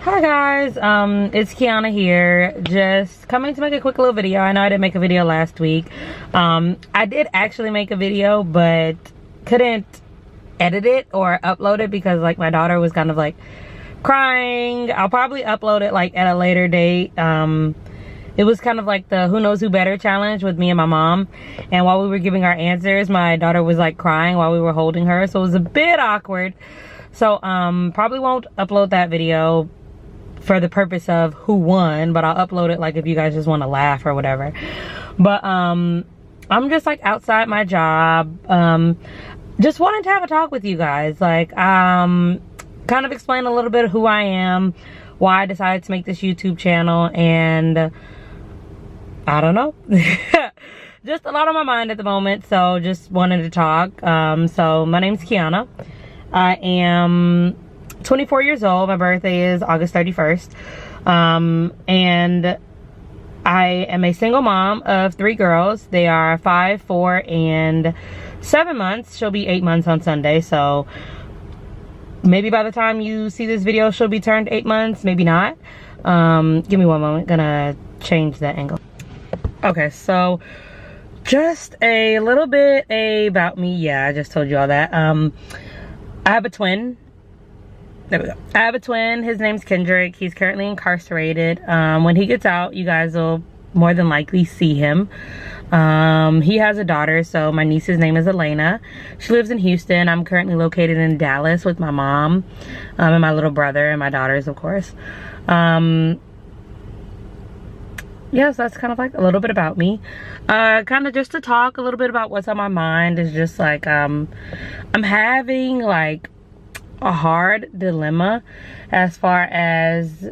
Hi guys, it's Kianna here, just coming to make a quick little video. I know I didn't make a video last week. I did actually make a video, but couldn't edit it or upload it because like my daughter was kind of like crying. I'll probably upload it like at a later date. It was kind of like the who knows who better challenge with me and my mom, and while we were giving our answers, my daughter was like crying while we were holding her, so it was a bit awkward. So probably won't upload that video for the purpose of who won, but I'll upload it like if you guys just want to laugh or whatever. But I'm just like outside my job, just wanted to have a talk with you guys, like kind of explain a little bit of who I am, why I decided to make this YouTube channel, and I don't know. Just a lot on my mind at the moment, so just wanted to talk. So my name's Kianna. I am 24 years old. My birthday is August 31st. And I am a single mom of 3 girls. They are 5, 4, and 7 months. She'll be 8 months on Sunday. So maybe by the time you see this video, she'll be turned 8 months. Maybe not. Give me one moment. Gonna change that angle. Okay, so just a little bit about me. Yeah, I just told you all that. I have a twin. There we go. I have a twin. His name's Kendrick. He's currently incarcerated. When he gets out, you guys will more than likely see him. He has a daughter, so my niece's name is Elena. She lives in Houston. I'm currently located in Dallas with my mom, and my little brother and my daughters, of course. Yeah, so that's kind of like a little bit about me. Kind of just to talk a little bit about what's on my mind is just like, I'm having like a hard dilemma as far as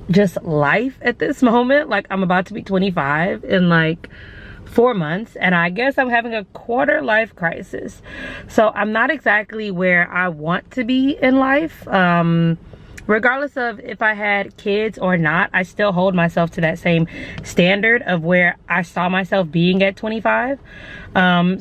just life at this moment. Like, I'm about to be 25 in like 4 months, and I guess I'm having a quarter life crisis. So I'm not exactly where I want to be in life. Regardless of if I had kids or not, I still hold myself to that same standard of where I saw myself being at 25.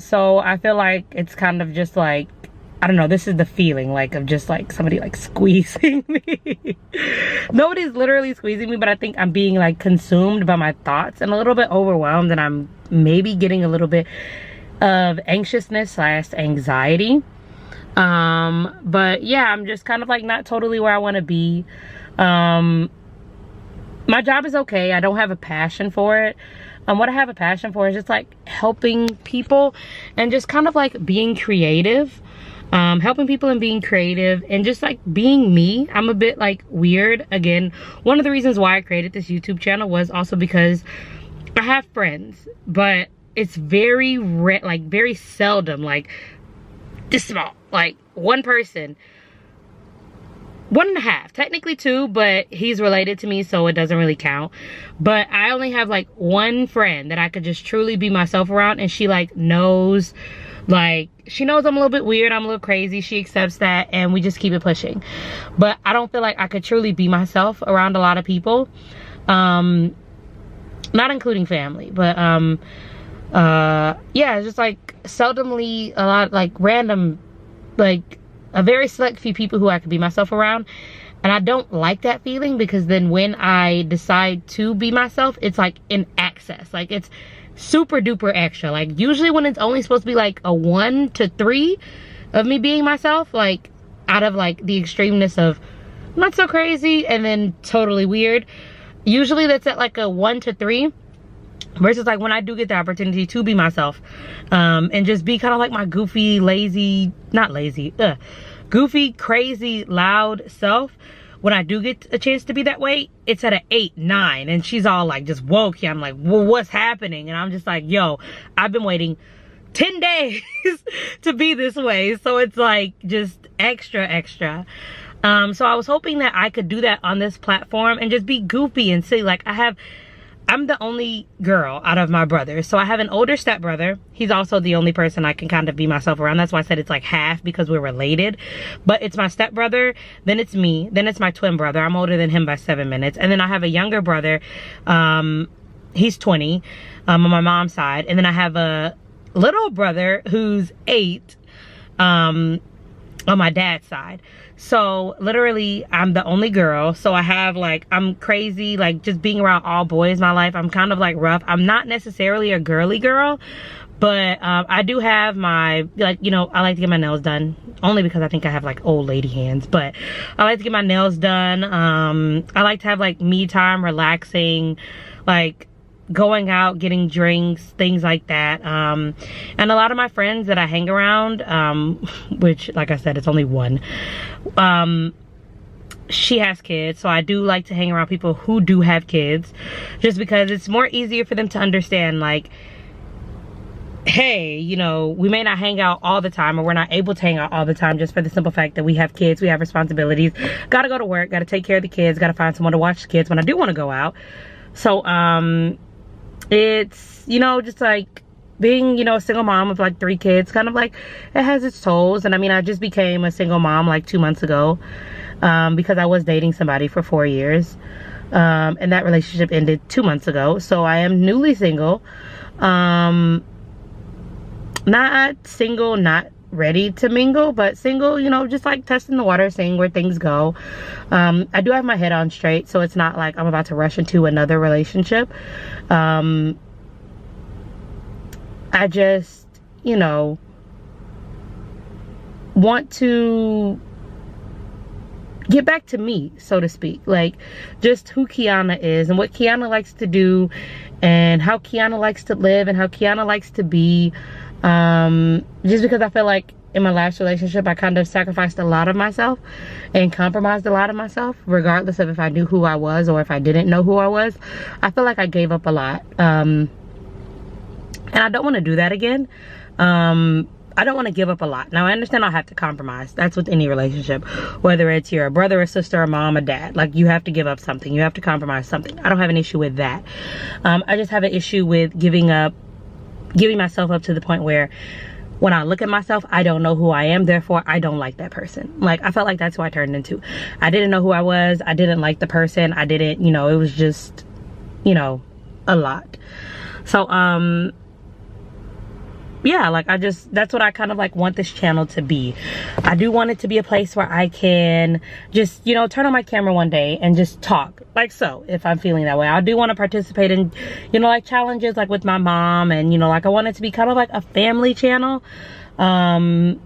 So I feel like it's kind of just like, I don't know, this is the feeling like of just like somebody like squeezing me. Nobody's literally squeezing me, but I think I'm being like consumed by my thoughts and a little bit overwhelmed, and I'm maybe getting a little bit of anxiousness / anxiety. But yeah, I'm just kind of like not totally where I want to be. My job is okay. I don't have a passion for it. What I have a passion for is just like helping people and just kind of like being creative. Helping people and being creative and just like being me. I'm a bit like weird. Again, one of the reasons why I created this YouTube channel was also because I have friends, but it's very rare, like very seldom, like this small, like one person, 1.5, technically 2, but he's related to me, so it doesn't really count. But I only have like one friend that I could just truly be myself around, and she like knows, like she knows I'm a little bit weird, I'm a little crazy, she accepts that, and we just keep it pushing. But I don't feel like I could truly be myself around a lot of people, not including family. But yeah, it's just like seldomly a lot, like random, like a very select few people who I could be myself around. And I don't like that feeling, because then when I decide to be myself, it's like in excess, like it's super duper extra. Like usually when it's only supposed to be like a 1 to 3 of me being myself, like out of like the extremeness of not so crazy and then totally weird, usually that's at like a 1 to 3. Versus like when I do get the opportunity to be myself, and just be kind of like my goofy, lazy, not lazy, goofy, crazy, loud self. When I do get a chance to be that way, it's at an 8, 9, and she's all like just woke. Yeah, I'm like, well, what's happening? And I'm just like, yo, I've been waiting 10 days to be this way. So it's like just extra. So I was hoping that I could do that on this platform and just be goofy and silly. Like I'm the only girl out of my brothers. So I have an older stepbrother. He's also the only person I can kind of be myself around. That's why I said it's like half, because we're related. But it's my stepbrother, then it's me, then it's my twin brother. I'm older than him by 7 minutes. And then I have a younger brother. He's 20 on my mom's side. And then I have a little brother who's 8. on my dad's side. So literally I'm the only girl, so I have like, I'm crazy like just being around all boys my life. I'm kind of like rough. I'm not necessarily a girly girl, but I do have my, like, you know, I like to get my nails done only because I think I have like old lady hands, but I like to get my nails done. I like to have like me time, relaxing, like going out, getting drinks, things like that. And a lot of my friends that I hang around, which like I said, it's only one, she has kids, so I do like to hang around people who do have kids, just because it's more easier for them to understand, like, hey, you know, we may not hang out all the time, or we're not able to hang out all the time, just for the simple fact that we have kids, we have responsibilities, gotta go to work, gotta take care of the kids, gotta find someone to watch the kids when I do want to go out. So it's, you know, just like being, you know, a single mom of like 3 kids, kind of like, it has its tolls. And I mean, I just became a single mom like 2 months ago, because I was dating somebody for 4 years, and that relationship ended 2 months ago. So I am newly single, not single, not ready to mingle, but single, you know, just like testing the water, seeing where things go. I do have my head on straight, so it's not like I'm about to rush into another relationship. I just, you know, want to get back to me, so to speak, like just who Kianna is and what Kianna likes to do and how Kianna likes to live and how Kianna likes to be. Just because I feel like in my last relationship I kind of sacrificed a lot of myself and compromised a lot of myself, regardless of if I knew who I was or if I didn't know who I was. I feel like I gave up a lot, and I don't want to do that again. I don't want to give up a lot. Now I understand I'll have to compromise. That's with any relationship, whether it's your brother or sister or mom or dad. Like, you have to give up something, you have to compromise something. I don't have an issue with that. I just have an issue with giving myself up to the point where when I look at myself, I don't know who I am, therefore I don't like that person. Like, I felt like that's who I turned into. I didn't know who I was, I didn't like the person, I didn't, you know, it was just, you know, a lot. So yeah, like that's what I kind of like want this channel to be. I do want it to be a place where I can just, you know, turn on my camera one day and just talk, like so, if I'm feeling that way. I do want to participate in, you know, like challenges like with my mom, and, you know, like I want it to be kind of like a family channel. I'm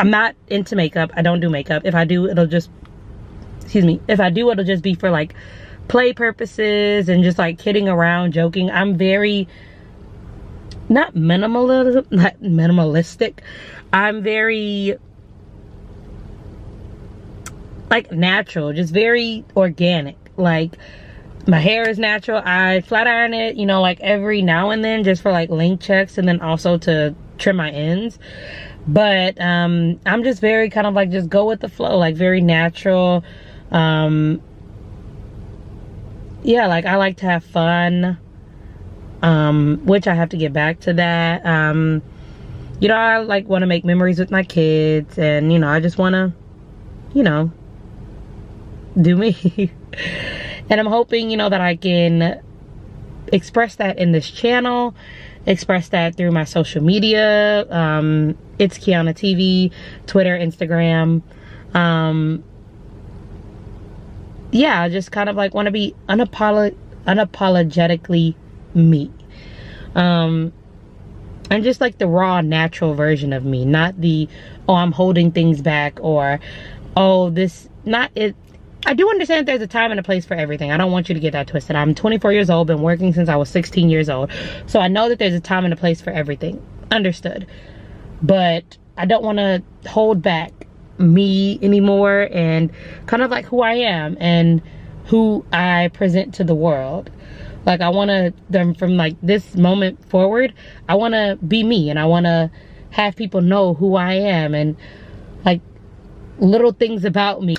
not into makeup. I don't do makeup. If I do, it'll just, if I do, it'll just be for like play purposes and just like kidding around, joking. I'm very, not minimalistic. I'm very like natural, just very organic. Like, my hair is natural. I flat iron it, you know, like every now and then, just for like length checks, and then also to trim my ends. But I'm just very kind of like just go with the flow, like very natural. Yeah, like I like to have fun, which I have to get back to that. You know, I like want to make memories with my kids, and, you know, I just want to, you know, do me. And I'm hoping, you know, that I can express that in this channel, express that through my social media. ItsKiannaTV, Twitter, Instagram. Yeah, I just kind of like want to be unapologetically me. And just like the raw, natural version of me, not the, oh, I'm holding things back, or, oh, this, not it. I do understand there's a time and a place for everything. I don't want you to get that twisted. I'm 24 years old, been working since I was 16 years old. So I know that there's a time and a place for everything. Understood. But I don't want to hold back me anymore, and kind of like who I am and who I present to the world. Like, I want to, from like this moment forward, I want to be me, and I want to have people know who I am, and like little things about me.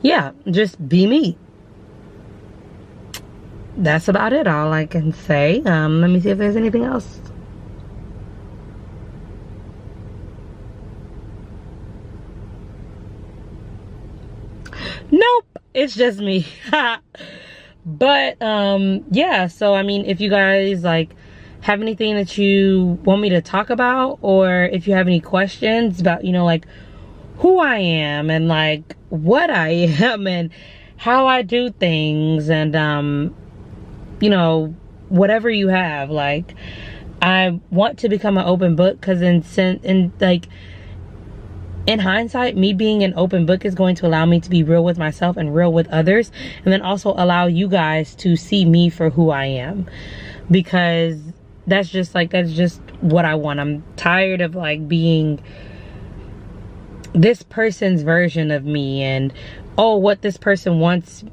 Yeah, just be me. That's about it, all I can say. Let me see if there's anything else. Nope, it's just me. But yeah, so I mean, if you guys like have anything that you want me to talk about, or if you have any questions about, you know, like who I am and like what I am and how I do things, and you know, whatever you have. Like, I want to become an open book, because in hindsight, me being an open book is going to allow me to be real with myself and real with others, and then also allow you guys to see me for who I am, because that's just what I want. I'm tired of like being this person's version of me, and what this person wants,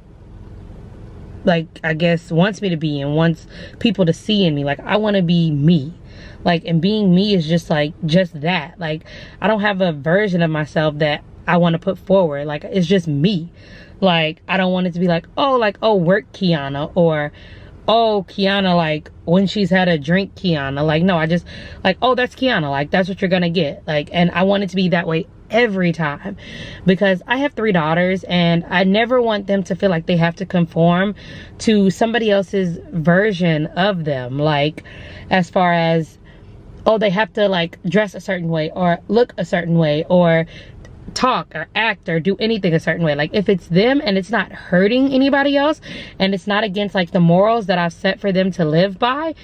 like, I guess wants me to be and wants people to see in me. Like, I want to be me. Like, and being me is just that. Like, I don't have a version of myself that I want to put forward. Like, it's just me. Like, I don't want it to be like, oh, work Kianna, or oh, Kianna, like, when she's had a drink Kianna. Like, no, I just, like, oh, that's Kianna. Like, that's what you're gonna get. Like, and I want it to be that way every time, because I have 3 daughters, and I never want them to feel like they have to conform to somebody else's version of them. Like, as far as, oh, they have to like dress a certain way, or look a certain way, or talk or act or do anything a certain way. Like, if it's them and it's not hurting anybody else, and it's not against like the morals that I've set for them to live by,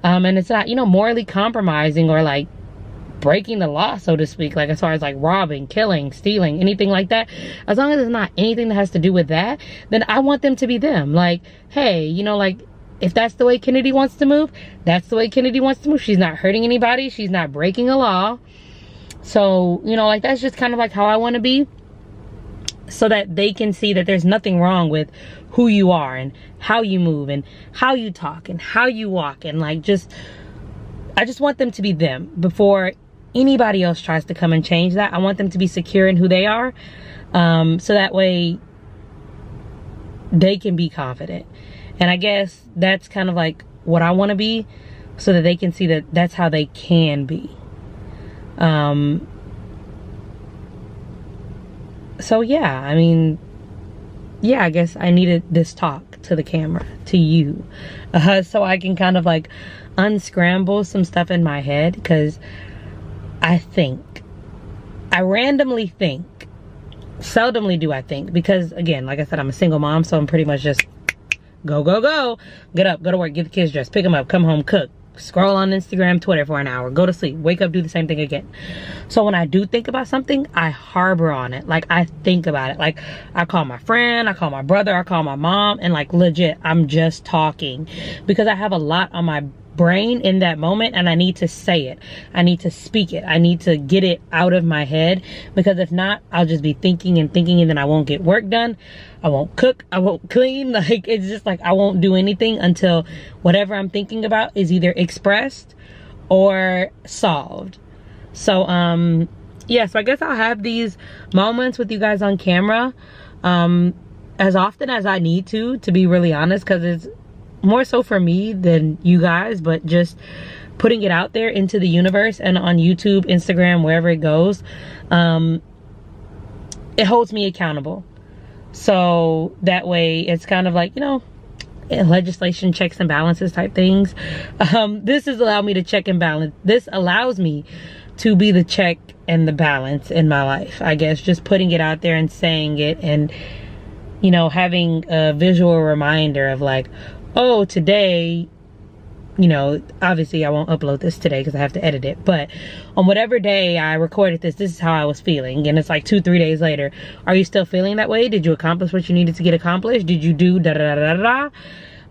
and it's not, you know, morally compromising or like breaking the law, so to speak, like as far as like robbing, killing, stealing, anything like that, as long as it's not anything that has to do with that, then I want them to be them. Like, hey, you know, like, if that's the way Kennedy wants to move, that's the way Kennedy wants to move. She's not hurting anybody, she's not breaking a law. So, you know, like, that's just kind of like how I want to be, so that they can see that there's nothing wrong with who you are and how you move and how you talk and how you walk, and like, I just want them to be them before anybody else tries to come and change that. I want them to be secure in who they are, so that way they can be confident. And I guess that's kind of like what I want to be, so that they can see that that's how they can be. So yeah, I mean, yeah, I guess I needed this talk to the camera, to you, so I can kind of like unscramble some stuff in my head, because I randomly think, seldomly do I think, because again, like I said, I'm a single mom, so I'm pretty much just go, get up, go to work, get the kids dressed, pick them up, come home, cook, scroll on Instagram, Twitter for an hour, go to sleep, wake up, do the same thing again. So when I do think about something, I harbor on it. Like, I think about it. Like, I call my friend, I call my brother, I call my mom, and like, legit, I'm just talking, because I have a lot on my brain in that moment, and I need to say it, I need to speak it, I need to get it out of my head, because if not, I'll just be thinking and thinking, and then I won't get work done, I won't cook, I won't clean. Like, it's just like, I won't do anything until whatever I'm thinking about is either expressed or solved. So yeah, so I guess I'll have these moments with you guys on camera as often as I need to be really honest, because it's more so for me than you guys, but just putting it out there into the universe and on YouTube, Instagram, wherever it goes, it holds me accountable. So that way it's kind of like, you know, legislation, checks and balances type things. This has allowed me to check and balance. This allows me to be the check and the balance in my life, I guess, just putting it out there and saying it, and, you know, having a visual reminder of like, oh, today, you know, obviously I won't upload this today because I have to edit it, but on whatever day I recorded this is how I was feeling. And it's like 2-3 days later, are you still feeling that way? Did you accomplish what you needed to get accomplished? Did you do da da da da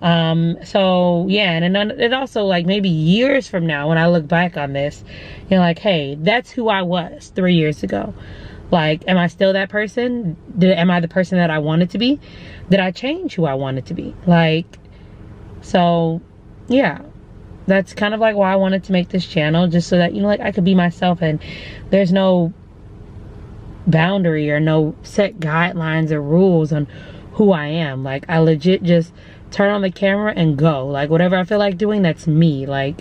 da? So yeah, and then it also, like, maybe years from now when I look back on this, you're like, hey, that's who I was 3 years ago. Like, am I still that person? Am I the person that I wanted to be? Did I change who I wanted to be? Like, so yeah, that's kind of like why I wanted to make this channel, just so that, you know, like, I could be myself, and there's no boundary or no set guidelines or rules on who I am. Like, I legit just turn on the camera and go. Like, whatever I feel like doing, that's me. Like,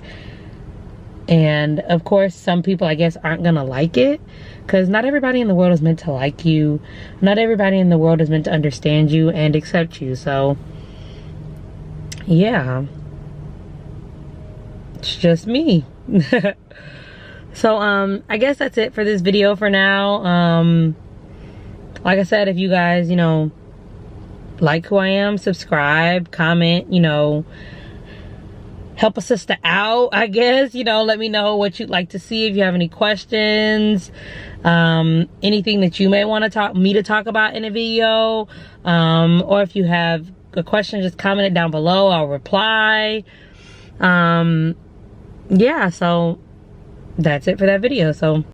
and of course, some people, I guess, aren't gonna like it, because not everybody in the world is meant to like you. Not everybody in the world is meant to understand you and accept you. So yeah, it's just me. So I guess that's it for this video for now. Like I said, if you guys, you know, like who I am, subscribe, comment, you know, help a sister out, I guess. You know, let me know what you'd like to see. If you have any questions, anything that you may want to talk about in a video, or if you have a question, just comment it down below. I'll reply. Yeah, so that's it for that video. So